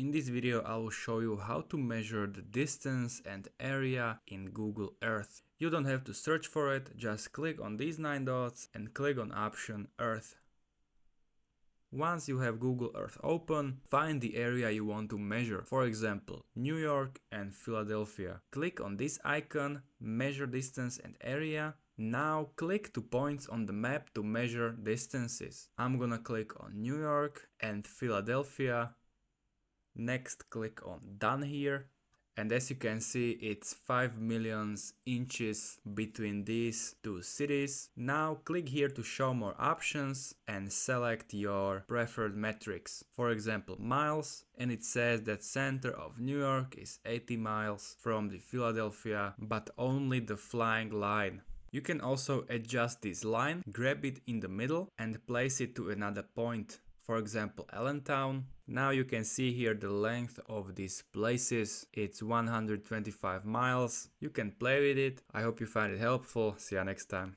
In this video I will show you how to measure the distance and area in Google Earth. You don't have to search for it, just click on these 9 dots and click on option Earth. Once you have Google Earth open, find the area you want to measure, for example, New York and Philadelphia. Click on this icon, measure distance and area. Now click to points on the map to measure distances. I'm gonna click on New York and Philadelphia. Next click on done here. And as you can see, it's 5 million inches between these two cities. Now click here to show more options and select your preferred metrics. For example, miles, and it says that center of New York is 80 miles from the Philadelphia, but only the flying line. You can also adjust this line, grab it in the middle and place it to another point. For example, Allentown. Now you can see here the length of these places. It's 125 miles. You can play with it. I hope you find it helpful. See you next time.